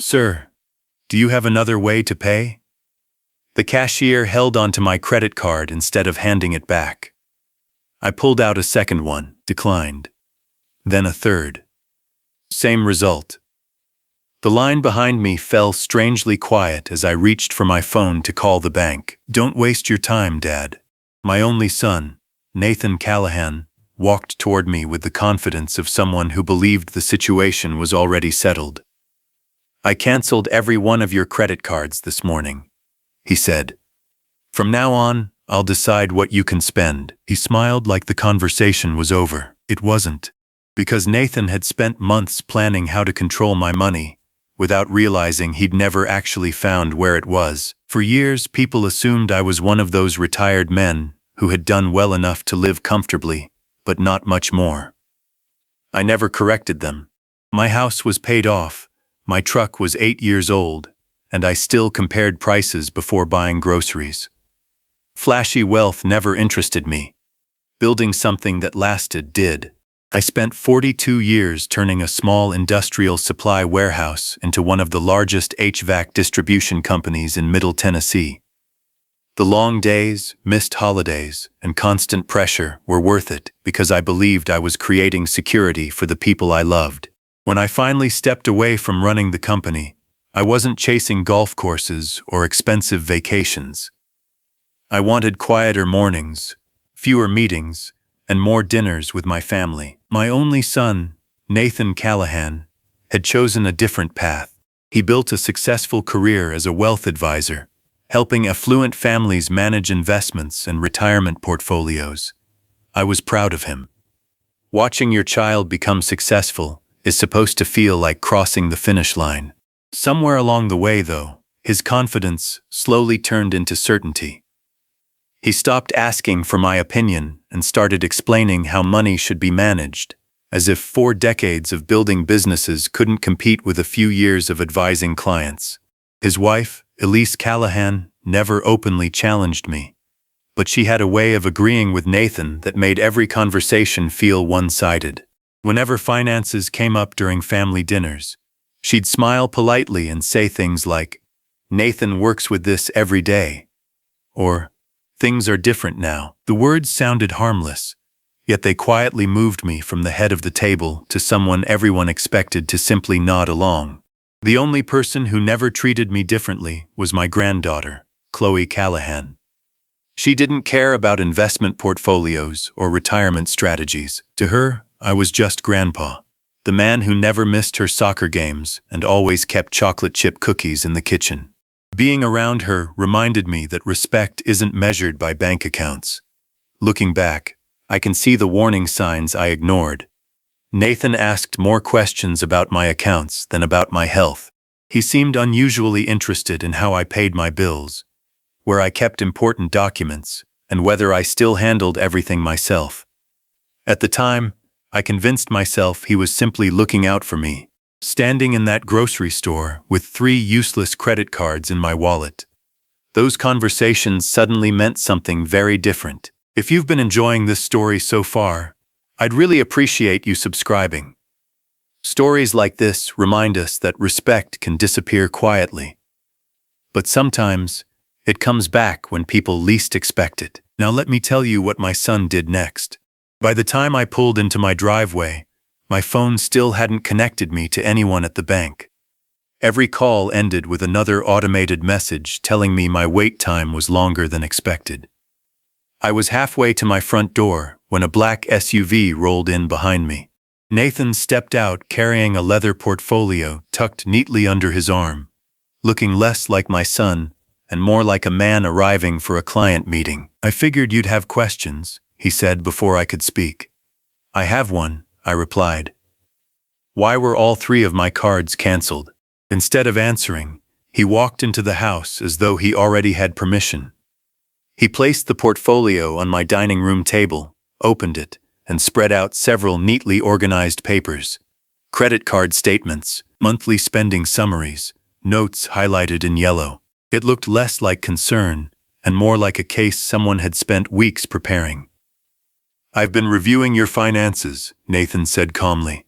"Sir, do you have another way to pay?" The cashier held onto my credit card instead of handing it back. I pulled out a second one, declined. Then a third. Same result. The line behind me fell strangely quiet as I reached for my phone to call the bank. "Don't waste your time, Dad." My only son, Nathan Callahan, walked toward me with the confidence of someone who believed the situation was already settled. "I canceled every one of your credit cards this morning," he said. "From now on, I'll decide what you can spend." He smiled like the conversation was over. It wasn't, because Nathan had spent months planning how to control my money, without realizing he'd never actually found where it was. For years, people assumed I was one of those retired men who had done well enough to live comfortably, but not much more. I never corrected them. My house was paid off, my truck was 8 years old, and I still compared prices before buying groceries. Flashy wealth never interested me. Building something that lasted did. I spent 42 years turning a small industrial supply warehouse into one of the largest HVAC distribution companies in Middle Tennessee. The long days, missed holidays, and constant pressure were worth it because I believed I was creating security for the people I loved. When I finally stepped away from running the company, I wasn't chasing golf courses or expensive vacations. I wanted quieter mornings, fewer meetings, and more dinners with my family. My only son, Nathan Callahan, had chosen a different path. He built a successful career as a wealth advisor, helping affluent families manage investments and retirement portfolios. I was proud of him. Watching your child become successful is supposed to feel like crossing the finish line. Somewhere along the way, though, his confidence slowly turned into certainty. He stopped asking for my opinion and started explaining how money should be managed, as if 4 decades of building businesses couldn't compete with a few years of advising clients. His wife, Elise Callahan, never openly challenged me, but she had a way of agreeing with Nathan that made every conversation feel one-sided. Whenever finances came up during family dinners, she'd smile politely and say things like, "Nathan works with this every day," or "Things are different now." The words sounded harmless, yet they quietly moved me from the head of the table to someone everyone expected to simply nod along. The only person who never treated me differently was my granddaughter, Chloe Callahan. She didn't care about investment portfolios or retirement strategies. To her, I was just Grandpa, the man who never missed her soccer games and always kept chocolate chip cookies in the kitchen. Being around her reminded me that respect isn't measured by bank accounts. Looking back, I can see the warning signs I ignored. Nathan asked more questions about my accounts than about my health. He seemed unusually interested in how I paid my bills, where I kept important documents, and whether I still handled everything myself. At the time, I convinced myself he was simply looking out for me. Standing in that grocery store with 3 useless credit cards in my wallet, those conversations suddenly meant something very different. If you've been enjoying this story so far, I'd really appreciate you subscribing. Stories like this remind us that respect can disappear quietly, but sometimes it comes back when people least expect it. Now let me tell you what my son did next. By the time I pulled into my driveway, my phone still hadn't connected me to anyone at the bank. Every call ended with another automated message telling me my wait time was longer than expected. I was halfway to my front door when a black SUV rolled in behind me. Nathan stepped out carrying a leather portfolio tucked neatly under his arm, looking less like my son and more like a man arriving for a client meeting. "I figured you'd have questions," he said before I could speak. "I have one," I replied. "Why were all 3 of my cards canceled?" Instead of answering, he walked into the house as though he already had permission. He placed the portfolio on my dining room table, opened it, and spread out several neatly organized papers. Credit card statements, monthly spending summaries, notes highlighted in yellow. It looked less like concern and more like a case someone had spent weeks preparing. "I've been reviewing your finances," Nathan said calmly.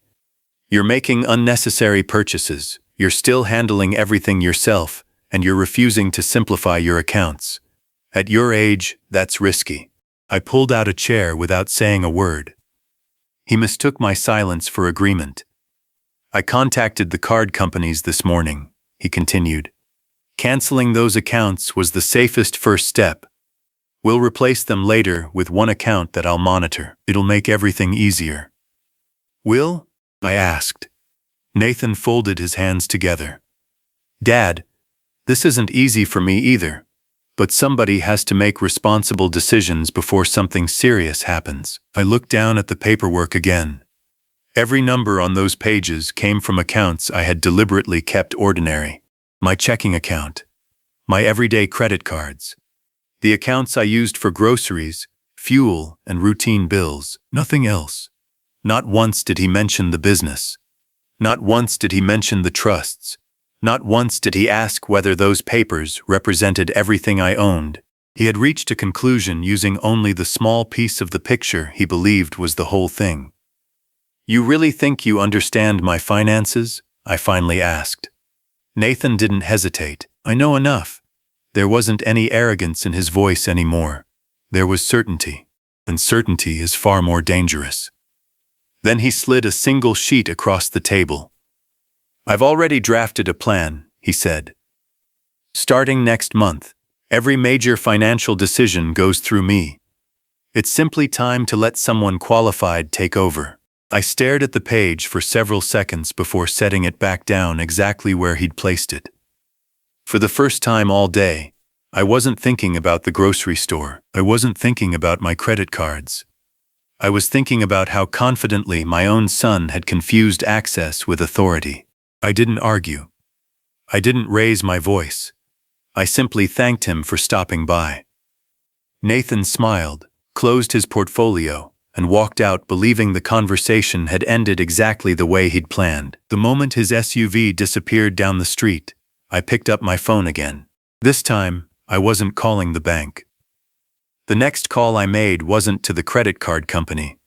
"You're making unnecessary purchases, You're still handling everything yourself, and you're refusing to simplify your accounts. At your age, that's risky. I pulled out a chair without saying a word. He mistook my silence for agreement. I contacted the card companies this morning, he continued. Canceling those accounts was the safest first step. We'll replace them later with one account that I'll monitor. It'll make everything easier. Will? I asked. Nathan folded his hands together. Dad, this isn't easy for me either, but somebody has to make responsible decisions before something serious happens. I looked down at the paperwork again. Every number on those pages came from accounts I had deliberately kept ordinary. My checking account, my everyday credit cards, the accounts I used for groceries, fuel, and routine bills, nothing else. Not once did he mention the business. Not once did he mention the trusts. Not once did he ask whether those papers represented everything I owned. He had reached a conclusion using only the small piece of the picture he believed was the whole thing. You really think you understand my finances? I finally asked. Nathan didn't hesitate. I know enough. There wasn't any arrogance in his voice anymore. There was certainty, and certainty is far more dangerous. Then he slid a single sheet across the table. I've already drafted a plan, he said. Starting next month, every major financial decision goes through me. It's simply time to let someone qualified take over. I stared at the page for several seconds before setting it back down exactly where he'd placed it. For the first time all day, I wasn't thinking about the grocery store. I wasn't thinking about my credit cards. I was thinking about how confidently my own son had confused access with authority. I didn't argue. I didn't raise my voice. I simply thanked him for stopping by. Nathan smiled, closed his portfolio, and walked out believing the conversation had ended exactly the way he'd planned. The moment his SUV disappeared down the street, I picked up my phone again. This time, I wasn't calling the bank. The next call I made wasn't to the credit card company.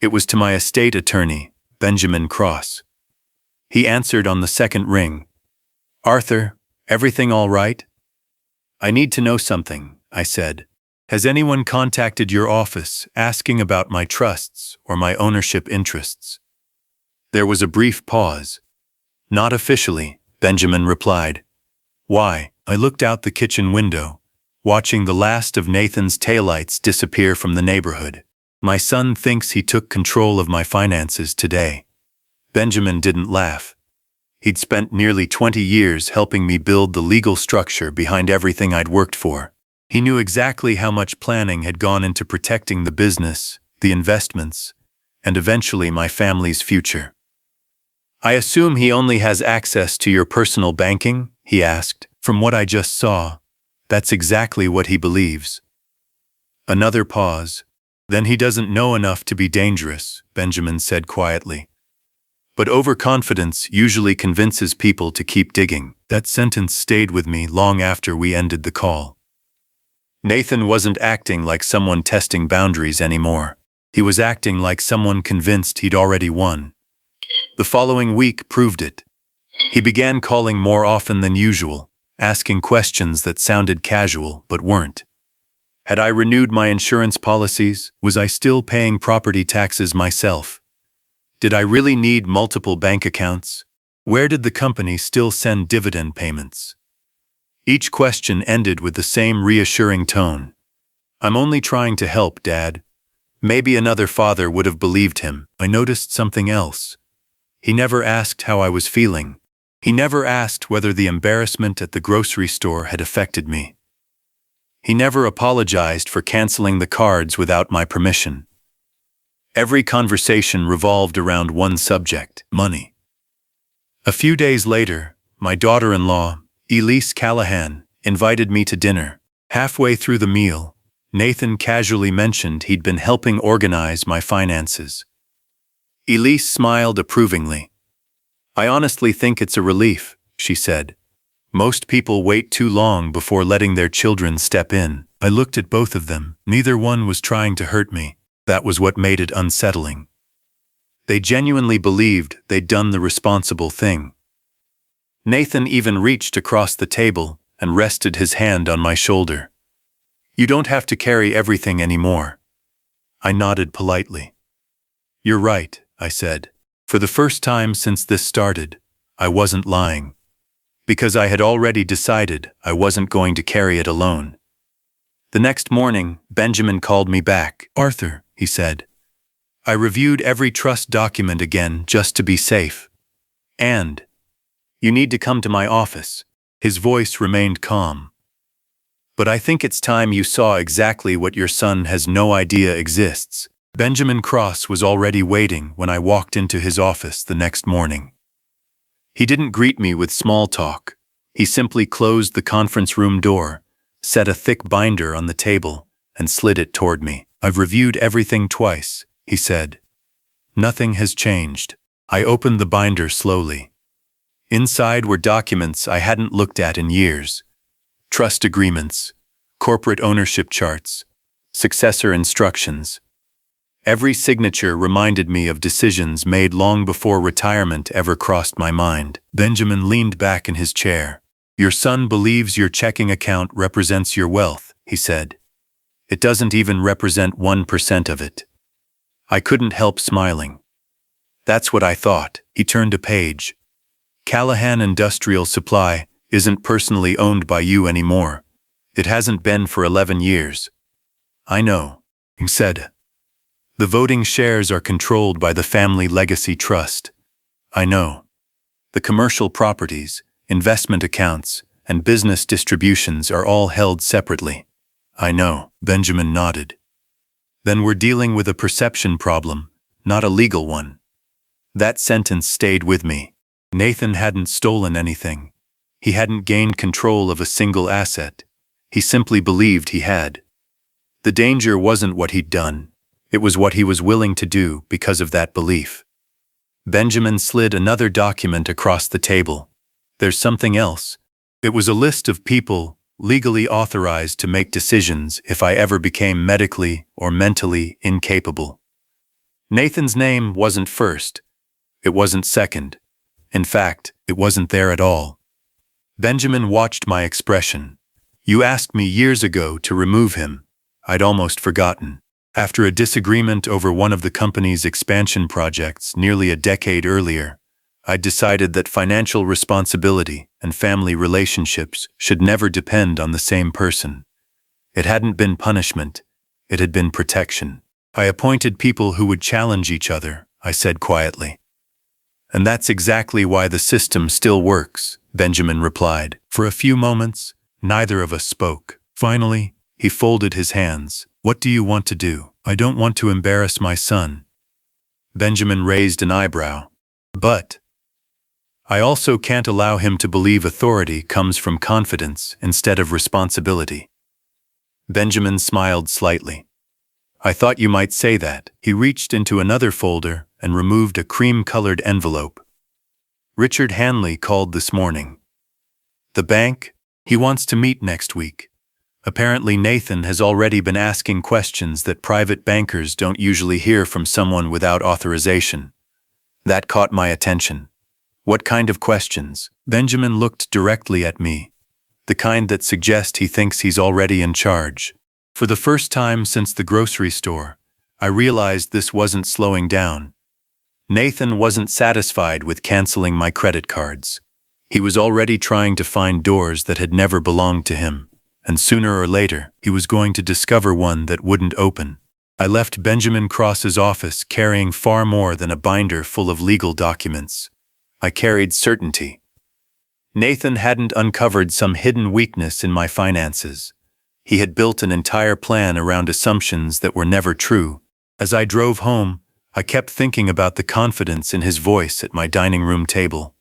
It was to my estate attorney, Benjamin Cross. He answered on the second ring. Arthur, everything all right? I need to know something, I said. Has anyone contacted your office asking about my trusts or my ownership interests? There was a brief pause. Not officially, Benjamin replied. Why? I looked out the kitchen window, watching the last of Nathan's taillights disappear from the neighborhood. My son thinks he took control of my finances today. Benjamin didn't laugh. He'd spent nearly 20 years helping me build the legal structure behind everything I'd worked for. He knew exactly how much planning had gone into protecting the business, the investments, and eventually my family's future. I assume he only has access to your personal banking? He asked. From what I just saw, that's exactly what he believes. Another pause. Then he doesn't know enough to be dangerous, Benjamin said quietly. But overconfidence usually convinces people to keep digging. That sentence stayed with me long after we ended the call. Nathan wasn't acting like someone testing boundaries anymore. He was acting like someone convinced he'd already won. The following week proved it. He began calling more often than usual, asking questions that sounded casual but weren't. Had I renewed my insurance policies? Was I still paying property taxes myself? Did I really need multiple bank accounts? Where did the company still send dividend payments? Each question ended with the same reassuring tone. I'm only trying to help, Dad. Maybe another father would have believed him. I noticed something else. He never asked how I was feeling. He never asked whether the embarrassment at the grocery store had affected me. He never apologized for canceling the cards without my permission. Every conversation revolved around one subject: money. A few days later, my daughter-in-law, Elise Callahan, invited me to dinner. Halfway through the meal, Nathan casually mentioned he'd been helping organize my finances. Elise smiled approvingly. I honestly think it's a relief, she said. Most people wait too long before letting their children step in. I looked at both of them. Neither one was trying to hurt me. That was what made it unsettling. They genuinely believed they'd done the responsible thing. Nathan even reached across the table and rested his hand on my shoulder. You don't have to carry everything anymore. I nodded politely. You're right, I said. For the first time since this started, I wasn't lying. Because I had already decided I wasn't going to carry it alone. The next morning, Benjamin called me back. Arthur, he said. I reviewed every trust document again just to be safe. And you need to come to my office. His voice remained calm. But I think it's time you saw exactly what your son has no idea exists. Benjamin Cross was already waiting when I walked into his office the next morning. He didn't greet me with small talk. He simply closed the conference room door, set a thick binder on the table, and slid it toward me. I've reviewed everything twice, he said. Nothing has changed. I opened the binder slowly. Inside were documents I hadn't looked at in years. Trust agreements, corporate ownership charts, successor instructions. Every signature reminded me of decisions made long before retirement ever crossed my mind. Benjamin leaned back in his chair. Your son believes your checking account represents your wealth, he said. It doesn't even represent 1% of it. I couldn't help smiling. That's what I thought. He turned a page. Callahan Industrial Supply isn't personally owned by you anymore. It hasn't been for 11 years. I know, he said. The voting shares are controlled by the Family Legacy Trust. I know. The commercial properties, investment accounts, and business distributions are all held separately. I know, Benjamin nodded. Then we're dealing with a perception problem, not a legal one. That sentence stayed with me. Nathan hadn't stolen anything. He hadn't gained control of a single asset. He simply believed he had. The danger wasn't what he'd done. It was what he was willing to do because of that belief. Benjamin slid another document across the table. There's something else. It was a list of people legally authorized to make decisions if I ever became medically or mentally incapable. Nathan's name wasn't first. It wasn't second. In fact, it wasn't there at all. Benjamin watched my expression. You asked me years ago to remove him. I'd almost forgotten. After a disagreement over one of the company's expansion projects nearly a decade earlier, I decided that financial responsibility and family relationships should never depend on the same person. It hadn't been punishment, it had been protection. I appointed people who would challenge each other, I said quietly. And that's exactly why the system still works, Benjamin replied. For a few moments, neither of us spoke. Finally, he folded his hands. What do you want to do? I don't want to embarrass my son. Benjamin raised an eyebrow. But I also can't allow him to believe authority comes from confidence instead of responsibility. Benjamin smiled slightly. I thought you might say that. He reached into another folder and removed a cream-colored envelope. Richard Hanley called this morning. The bank? He wants to meet next week. Apparently Nathan has already been asking questions that private bankers don't usually hear from someone without authorization. That caught my attention. What kind of questions? Benjamin looked directly at me. The kind that suggest he thinks he's already in charge. For the first time since the grocery store, I realized this wasn't slowing down. Nathan wasn't satisfied with canceling my credit cards. He was already trying to find doors that had never belonged to him. And sooner or later, he was going to discover one that wouldn't open. I left Benjamin Cross's office carrying far more than a binder full of legal documents. I carried certainty. Nathan hadn't uncovered some hidden weakness in my finances. He had built an entire plan around assumptions that were never true. As I drove home, I kept thinking about the confidence in his voice at my dining room table.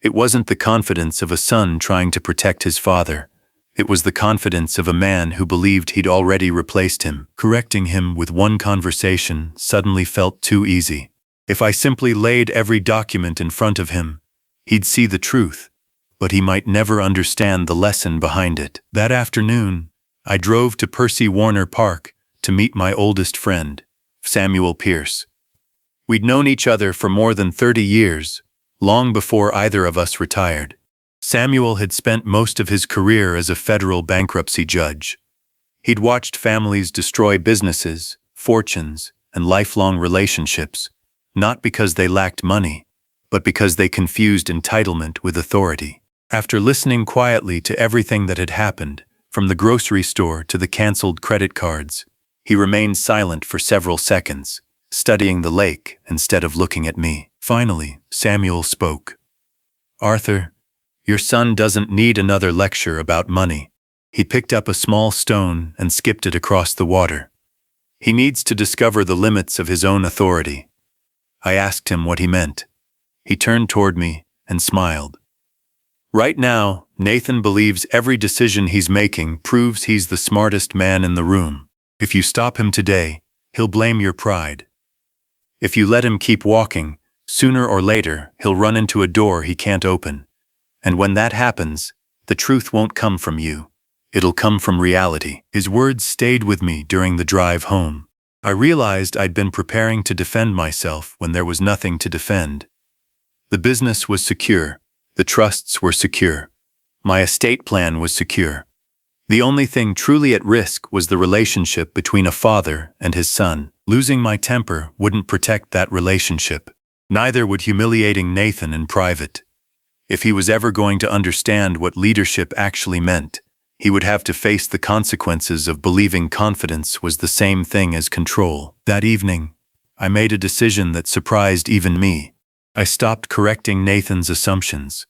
It wasn't the confidence of a son trying to protect his father. It was the confidence of a man who believed he'd already replaced him. Correcting him with one conversation suddenly felt too easy. If I simply laid every document in front of him, he'd see the truth, but he might never understand the lesson behind it. That afternoon, I drove to Percy Warner Park to meet my oldest friend, Samuel Pierce. We'd known each other for more than 30 years, long before either of us retired. Samuel had spent most of his career as a federal bankruptcy judge. He'd watched families destroy businesses, fortunes, and lifelong relationships, not because they lacked money, but because they confused entitlement with authority. After listening quietly to everything that had happened, from the grocery store to the canceled credit cards, he remained silent for several seconds, studying the lake instead of looking at me. Finally, Samuel spoke. "Arthur, your son doesn't need another lecture about money." He picked up a small stone and skipped it across the water. "He needs to discover the limits of his own authority." I asked him what he meant. He turned toward me and smiled. "Right now, Nathan believes every decision he's making proves he's the smartest man in the room. If you stop him today, he'll blame your pride. If you let him keep walking, sooner or later he'll run into a door he can't open. And when that happens, the truth won't come from you. It'll come from reality." His words stayed with me during the drive home. I realized I'd been preparing to defend myself when there was nothing to defend. The business was secure. The trusts were secure. My estate plan was secure. The only thing truly at risk was the relationship between a father and his son. Losing my temper wouldn't protect that relationship. Neither would humiliating Nathan in private. If he was ever going to understand what leadership actually meant, he would have to face the consequences of believing confidence was the same thing as control. That evening, I made a decision that surprised even me. I stopped correcting Nathan's assumptions.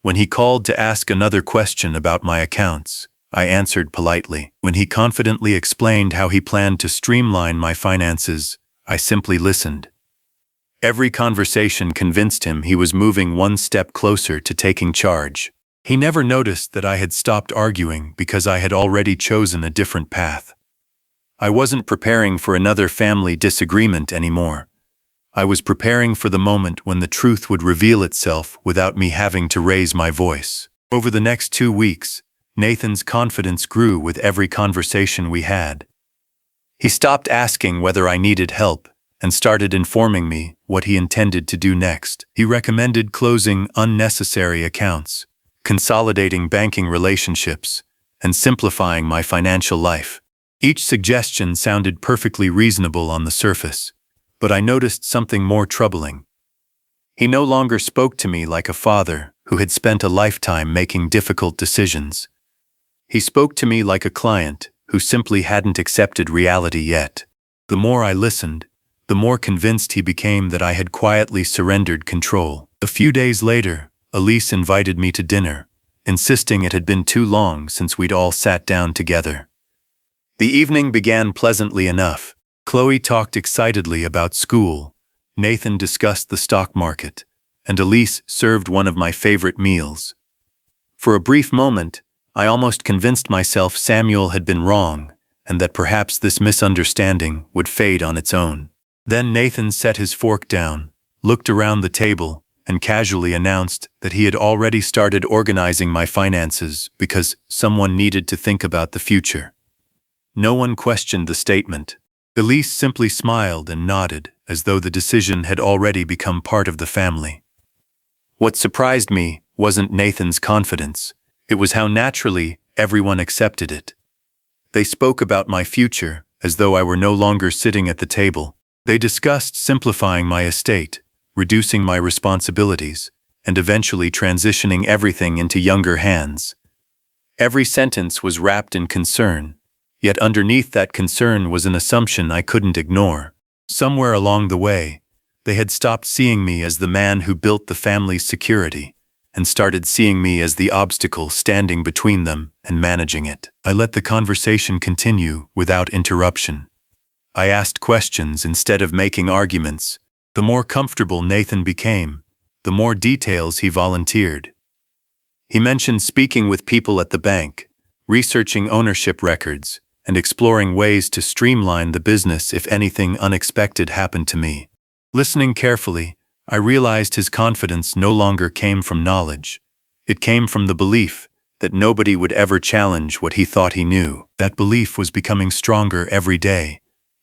When he called to ask another question about my accounts, I answered politely. When he confidently explained how he planned to streamline my finances, I simply listened. Every conversation convinced him he was moving one step closer to taking charge. He never noticed that I had stopped arguing because I had already chosen a different path. I wasn't preparing for another family disagreement anymore. I was preparing for the moment when the truth would reveal itself without me having to raise my voice. Over the next 2 weeks, Nathan's confidence grew with every conversation we had. He stopped asking whether I needed help and started informing me what he intended to do next. He recommended closing unnecessary accounts, consolidating banking relationships, and simplifying my financial life. Each suggestion sounded perfectly reasonable on the surface, but I noticed something more troubling. He no longer spoke to me like a father who had spent a lifetime making difficult decisions. He spoke to me like a client who simply hadn't accepted reality yet. The more I listened, the more convinced he became that I had quietly surrendered control. A few days later, Elise invited me to dinner, insisting it had been too long since we'd all sat down together. The evening began pleasantly enough. Chloe talked excitedly about school, Nathan discussed the stock market, and Elise served one of my favorite meals. For a brief moment, I almost convinced myself Samuel had been wrong, and that perhaps this misunderstanding would fade on its own. Then Nathan set his fork down, looked around the table, and casually announced that he had already started organizing my finances because someone needed to think about the future. No one questioned the statement. Elise simply smiled and nodded, as though the decision had already become part of the family. What surprised me wasn't Nathan's confidence. It was how naturally everyone accepted it. They spoke about my future as though I were no longer sitting at the table. They discussed simplifying my estate, reducing my responsibilities, and eventually transitioning everything into younger hands. Every sentence was wrapped in concern, yet underneath that concern was an assumption I couldn't ignore. Somewhere along the way, they had stopped seeing me as the man who built the family's security, and started seeing me as the obstacle standing between them and managing it. I let the conversation continue without interruption. I asked questions instead of making arguments. The more comfortable Nathan became, the more details he volunteered. He mentioned speaking with people at the bank, researching ownership records, and exploring ways to streamline the business if anything unexpected happened to me. Listening carefully, I realized his confidence no longer came from knowledge. It came from the belief that nobody would ever challenge what he thought he knew. That belief was becoming stronger every day,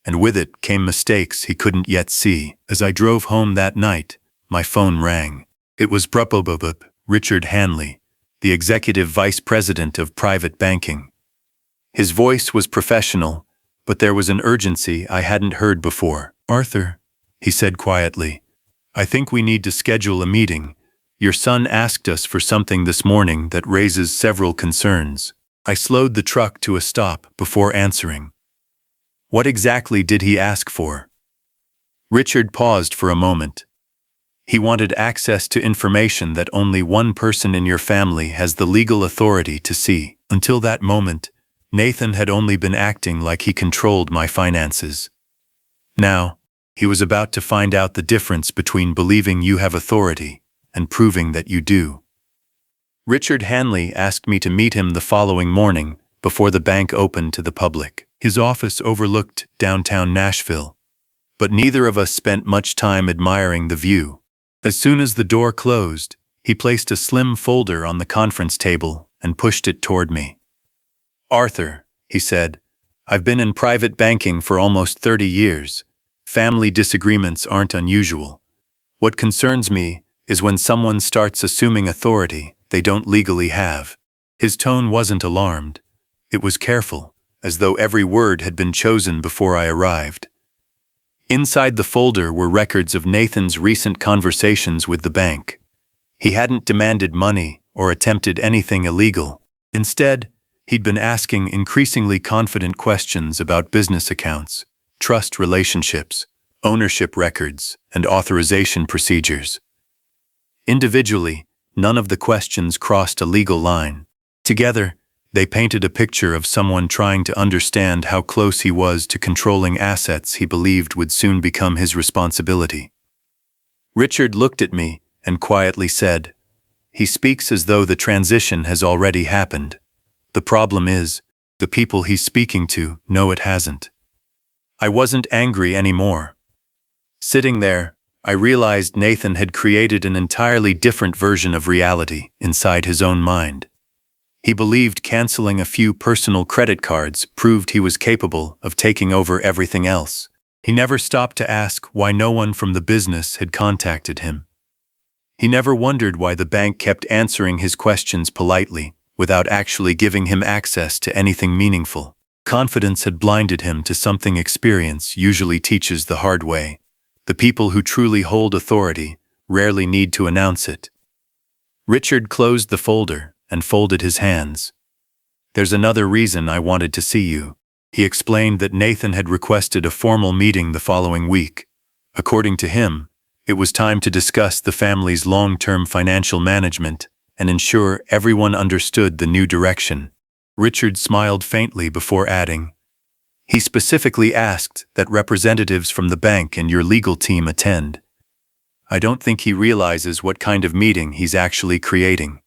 and with it came mistakes he couldn't yet see. As I drove home that night, my phone rang. It was Richard Hanley, the executive vice president of private banking. His voice was professional, but there was an urgency I hadn't heard before. "Arthur," he said quietly, "I think we need to schedule a meeting. Your son asked us for something this morning that raises several concerns." I slowed the truck to a stop before answering. "What exactly did he ask for?" Richard paused for a moment. "He wanted access to information that only one person in your family has the legal authority to see." Until that moment, Nathan had only been acting like he controlled my finances. Now, he was about to find out the difference between believing you have authority and proving that you do. Richard Hanley asked me to meet him the following morning before the bank opened to the public. His office overlooked downtown Nashville, but neither of us spent much time admiring the view. As soon as the door closed, he placed a slim folder on the conference table and pushed it toward me. "Arthur," he said, "I've been in private banking for almost 30 years. Family disagreements aren't unusual. What concerns me is when someone starts assuming authority they don't legally have." His tone wasn't alarmed. It was careful, as though every word had been chosen before I arrived. Inside the folder were records of Nathan's recent conversations with the bank. He hadn't demanded money or attempted anything illegal. Instead, he'd been asking increasingly confident questions about business accounts, trust relationships, ownership records, and authorization procedures. Individually, none of the questions crossed a legal line. Together, they painted a picture of someone trying to understand how close he was to controlling assets he believed would soon become his responsibility. Richard looked at me and quietly said, "He speaks as though the transition has already happened. The problem is, the people he's speaking to know it hasn't." I wasn't angry anymore. Sitting there, I realized Nathan had created an entirely different version of reality inside his own mind. He believed canceling a few personal credit cards proved he was capable of taking over everything else. He never stopped to ask why no one from the business had contacted him. He never wondered why the bank kept answering his questions politely, without actually giving him access to anything meaningful. Confidence had blinded him to something experience usually teaches the hard way. The people who truly hold authority rarely need to announce it. Richard closed the folder and folded his hands. "There's another reason I wanted to see you." He explained that Nathan had requested a formal meeting the following week. According to him, it was time to discuss the family's long-term financial management and ensure everyone understood the new direction. Richard smiled faintly before adding, "He specifically asked that representatives from the bank and your legal team attend. I don't think he realizes what kind of meeting he's actually creating."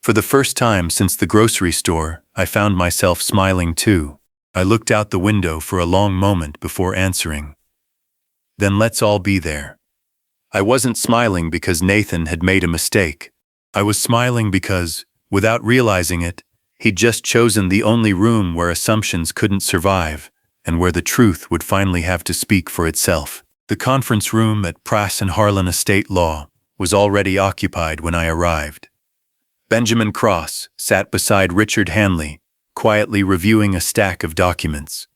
For the first time since the grocery store, I found myself smiling too. I looked out the window for a long moment before answering. "Then let's all be there." I wasn't smiling because Nathan had made a mistake. I was smiling because, without realizing it, he'd just chosen the only room where assumptions couldn't survive, and where the truth would finally have to speak for itself. The conference room at Prass and Harlan Estate Law was already occupied when I arrived. Benjamin Cross sat beside Richard Hanley, quietly reviewing a stack of documents.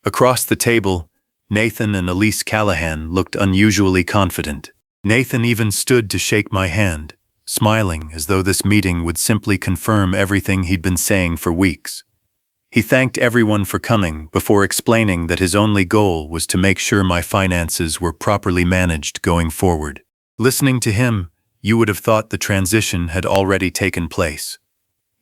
Across the table, Nathan and Elise Callahan looked unusually confident. Nathan even stood to shake my hand, smiling as though this meeting would simply confirm everything he'd been saying for weeks. He thanked everyone for coming before explaining that his only goal was to make sure my finances were properly managed going forward. Listening to him, you would have thought the transition had already taken place.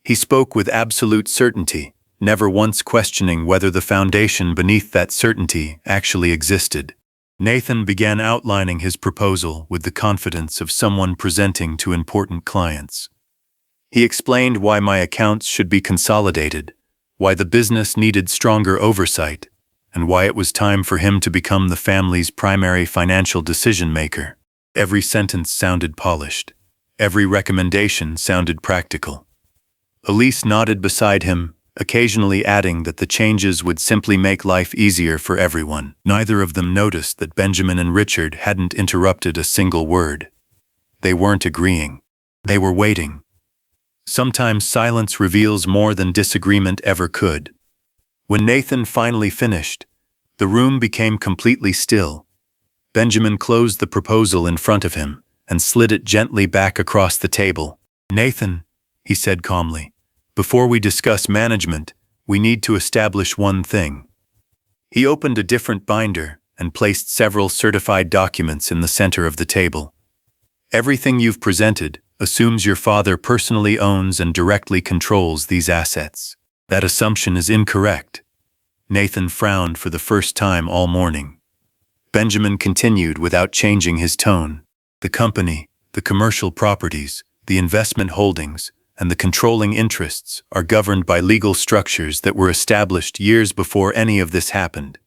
He spoke with absolute certainty, never once questioning whether the foundation beneath that certainty actually existed. Nathan began outlining his proposal with the confidence of someone presenting to important clients. He explained why my accounts should be consolidated, why the business needed stronger oversight, and why it was time for him to become the family's primary financial decision-maker. Every sentence sounded polished. Every recommendation sounded practical. Elise nodded beside him, occasionally adding that the changes would simply make life easier for everyone. Neither of them noticed that Benjamin and Richard hadn't interrupted a single word. They weren't agreeing. They were waiting. Sometimes silence reveals more than disagreement ever could. When Nathan finally finished, the room became completely still. Benjamin closed the proposal in front of him and slid it gently back across the table. "Nathan," he said calmly, "before we discuss management, we need to establish one thing." He opened a different binder and placed several certified documents in the center of the table. "Everything you've presented assumes your father personally owns and directly controls these assets. That assumption is incorrect." Nathan frowned for the first time all morning. Benjamin continued without changing his tone. "The company, the commercial properties, the investment holdings, and the controlling interests are governed by legal structures that were established years before any of this happened."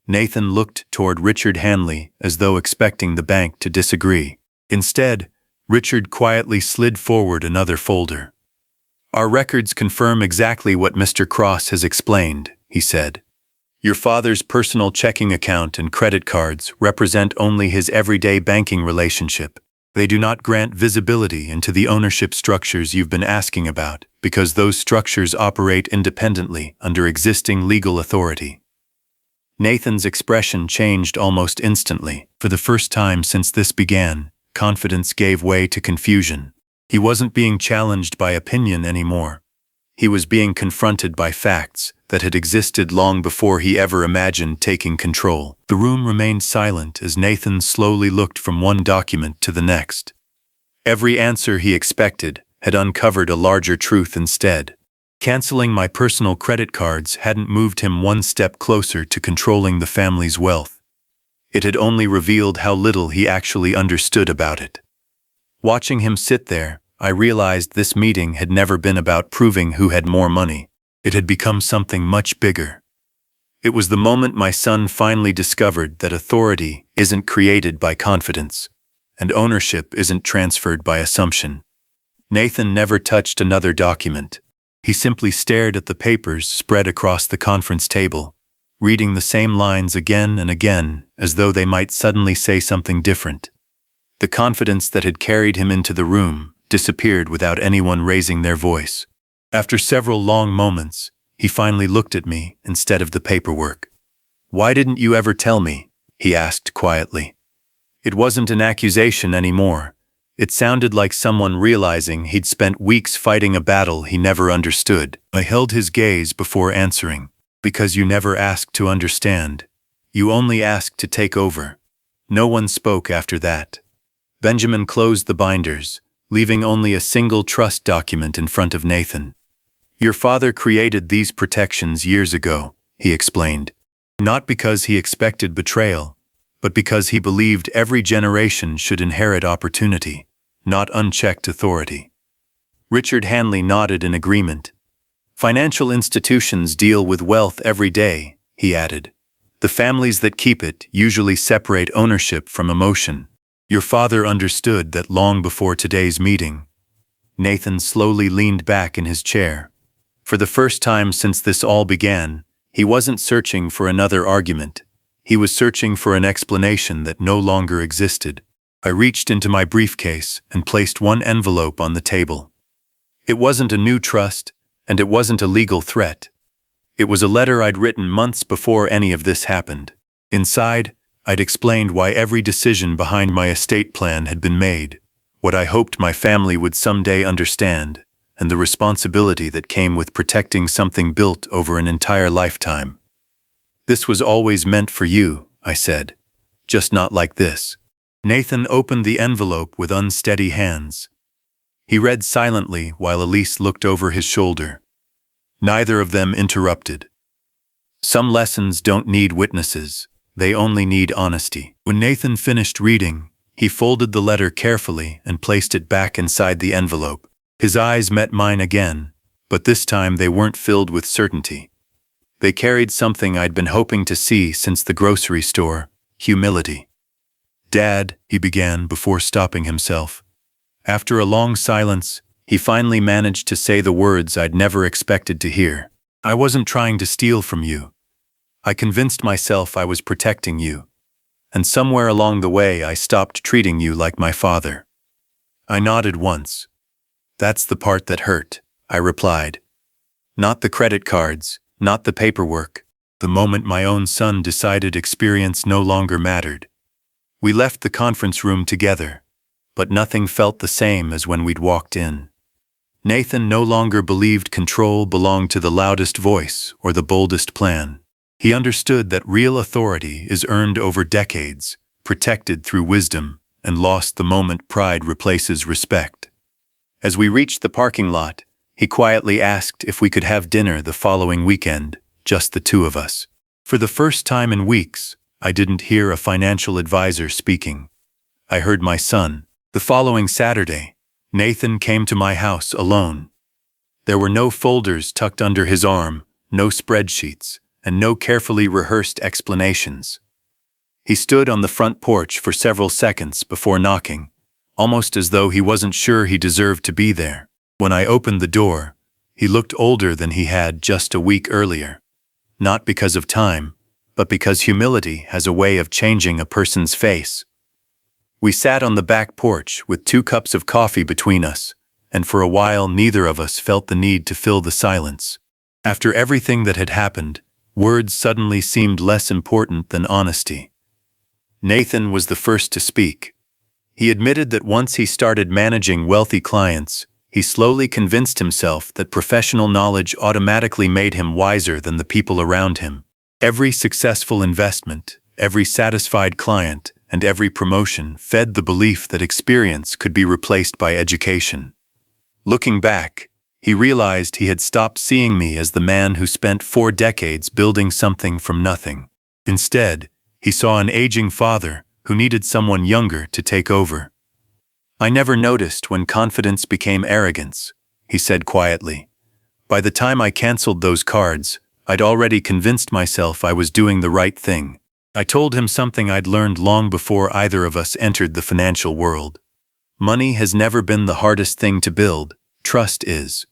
Nathan looked toward Richard Hanley as though expecting the bank to disagree. Instead, Richard quietly slid forward another folder. "Our records confirm exactly what Mr. Cross has explained," he said. "Your father's personal checking account and credit cards represent only his everyday banking relationship. They do not grant visibility into the ownership structures you've been asking about, because those structures operate independently under existing legal authority." Nathan's expression changed almost instantly. For the first time since this began, confidence gave way to confusion. He wasn't being challenged by opinion anymore. He was being confronted by facts that had existed long before he ever imagined taking control. The room remained silent as Nathan slowly looked from one document to the next. Every answer he expected had uncovered a larger truth instead. Canceling my personal credit cards hadn't moved him one step closer to controlling the family's wealth. It had only revealed how little he actually understood about it. Watching him sit there, I realized this meeting had never been about proving who had more money. It had become something much bigger. It was the moment my son finally discovered that authority isn't created by confidence, and ownership isn't transferred by assumption. Nathan never touched another document. He simply stared at the papers spread across the conference table, reading the same lines again and again as though they might suddenly say something different. The confidence that had carried him into the room disappeared without anyone raising their voice. After several long moments, he finally looked at me instead of the paperwork. "Why didn't you ever tell me?" he asked quietly. It wasn't an accusation anymore. It sounded like someone realizing he'd spent weeks fighting a battle he never understood. I held his gaze before answering. "Because you never asked to understand. You only asked to take over." No one spoke after that. Benjamin closed the binders, leaving only a single trust document in front of Nathan. "Your father created these protections years ago," he explained. "Not because he expected betrayal, but because he believed every generation should inherit opportunity, not unchecked authority." Richard Hanley nodded in agreement. "Financial institutions deal with wealth every day," he added. "The families that keep it usually separate ownership from emotion. Your father understood that long before today's meeting." Nathan slowly leaned back in his chair. For the first time since this all began, he wasn't searching for another argument. He was searching for an explanation that no longer existed. I reached into my briefcase and placed one envelope on the table. It wasn't a new trust, and it wasn't a legal threat. It was a letter I'd written months before any of this happened. Inside, I'd explained why every decision behind my estate plan had been made, what I hoped my family would someday understand, and the responsibility that came with protecting something built over an entire lifetime. "This was always meant for you," I said, "just not like this." Nathan opened the envelope with unsteady hands. He read silently while Elise looked over his shoulder. Neither of them interrupted. "Some lessons don't need witnesses. They only need honesty." When Nathan finished reading, he folded the letter carefully and placed it back inside the envelope. His eyes met mine again, but this time they weren't filled with certainty. They carried something I'd been hoping to see since the grocery store: humility. "Dad," he began before stopping himself. After a long silence, he finally managed to say the words I'd never expected to hear. "I wasn't trying to steal from you. I convinced myself I was protecting you. And somewhere along the way I stopped treating you like my father." I nodded once. That's the part that hurt, I replied. Not the credit cards, not the paperwork. The moment my own son decided experience no longer mattered. We left the conference room together, but nothing felt the same as when we'd walked in. Nathan no longer believed control belonged to the loudest voice or the boldest plan. He understood that real authority is earned over decades, protected through wisdom, and lost the moment pride replaces respect. As we reached the parking lot, he quietly asked if we could have dinner the following weekend, just the two of us. For the first time in weeks, I didn't hear a financial advisor speaking. I heard my son. The following Saturday, Nathan came to my house alone. There were no folders tucked under his arm, no spreadsheets, and no carefully rehearsed explanations. He stood on the front porch for several seconds before knocking, almost as though he wasn't sure he deserved to be there. When I opened the door, he looked older than he had just a week earlier. Not because of time, but because humility has a way of changing a person's face. We sat on the back porch with 2 cups of coffee between us, and for a while neither of us felt the need to fill the silence. After everything that had happened, words suddenly seemed less important than honesty. Nathan was the first to speak. He admitted that once he started managing wealthy clients, he slowly convinced himself that professional knowledge automatically made him wiser than the people around him. Every successful investment, every satisfied client, and every promotion fed the belief that experience could be replaced by education. Looking back, he realized he had stopped seeing me as the man who spent 4 decades building something from nothing. Instead, he saw an aging father who needed someone younger to take over. "I never noticed when confidence became arrogance," he said quietly. "By the time I canceled those cards, I'd already convinced myself I was doing the right thing." I told him something I'd learned long before either of us entered the financial world. Money has never been the hardest thing to build, trust is.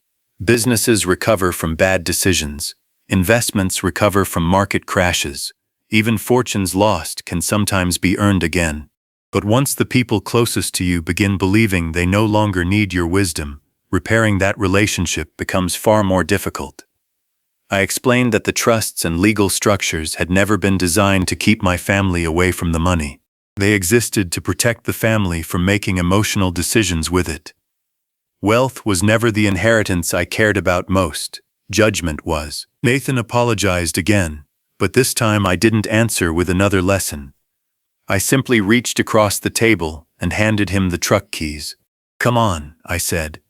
Businesses recover from bad decisions. Investments recover from market crashes. Even fortunes lost can sometimes be earned again. But once the people closest to you begin believing they no longer need your wisdom, repairing that relationship becomes far more difficult. I explained that the trusts and legal structures had never been designed to keep my family away from the money. They existed to protect the family from making emotional decisions with it. Wealth was never the inheritance I cared about most. Judgment was. Nathan apologized again, but this time I didn't answer with another lesson. I simply reached across the table and handed him the truck keys. "Come on," I said.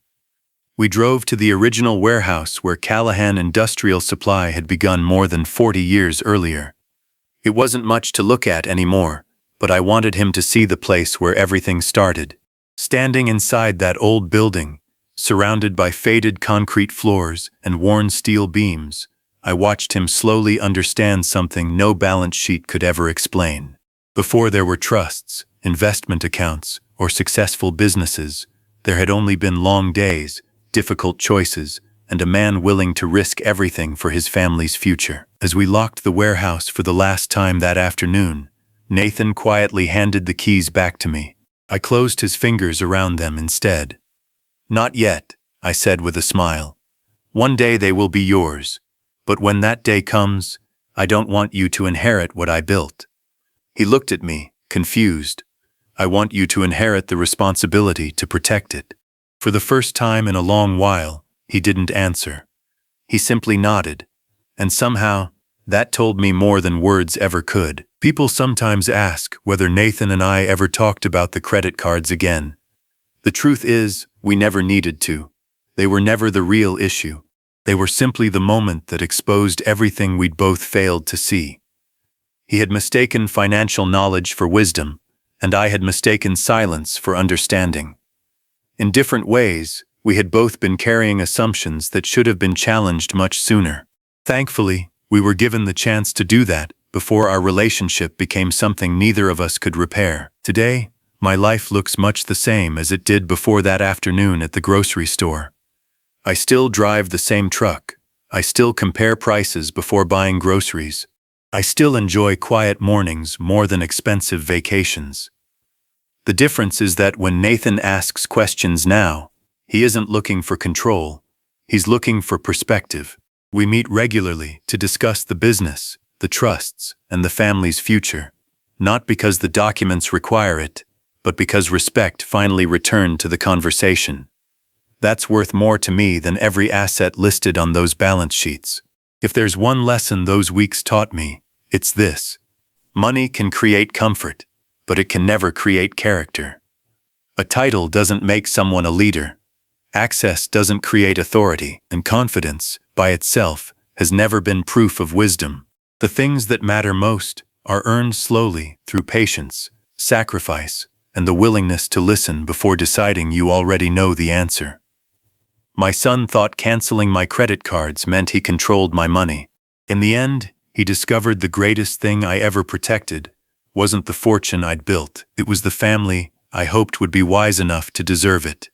We drove to the original warehouse where Callahan Industrial Supply had begun more than 40 years earlier. It wasn't much to look at anymore, but I wanted him to see the place where everything started. Standing inside that old building, surrounded by faded concrete floors and worn steel beams, I watched him slowly understand something no balance sheet could ever explain. Before there were trusts, investment accounts, or successful businesses, there had only been long days, difficult choices, and a man willing to risk everything for his family's future. As we locked the warehouse for the last time that afternoon, Nathan quietly handed the keys back to me. I closed his fingers around them instead. "Not yet," I said with a smile. "One day they will be yours, but when that day comes, I don't want you to inherit what I built." He looked at me, confused. "I want you to inherit the responsibility to protect it." For the first time in a long while, he didn't answer. He simply nodded, and somehow, that told me more than words ever could. People sometimes ask whether Nathan and I ever talked about the credit cards again. The truth is, we never needed to. They were never the real issue. They were simply the moment that exposed everything we'd both failed to see. He had mistaken financial knowledge for wisdom, and I had mistaken silence for understanding. In different ways, we had both been carrying assumptions that should have been challenged much sooner. Thankfully, we were given the chance to do that before our relationship became something neither of us could repair. Today, my life looks much the same as it did before that afternoon at the grocery store. I still drive the same truck. I still compare prices before buying groceries. I still enjoy quiet mornings more than expensive vacations. The difference is that when Nathan asks questions now, He isn't looking for control. He's looking for perspective. We meet regularly to discuss the business, the trusts, and the family's future, not because the documents require it, but because respect finally returned to the conversation. That's worth more to me than every asset listed on those balance sheets. If there's one lesson those weeks taught me, it's this. Money can create comfort, but it can never create character. A title doesn't make someone a leader. Access doesn't create authority, and confidence, by itself, has never been proof of wisdom. The things that matter most are earned slowly through patience, sacrifice, and the willingness to listen before deciding you already know the answer. My son thought canceling my credit cards meant he controlled my money. In the end, he discovered the greatest thing I ever protected wasn't the fortune I'd built. It was the family I hoped would be wise enough to deserve it.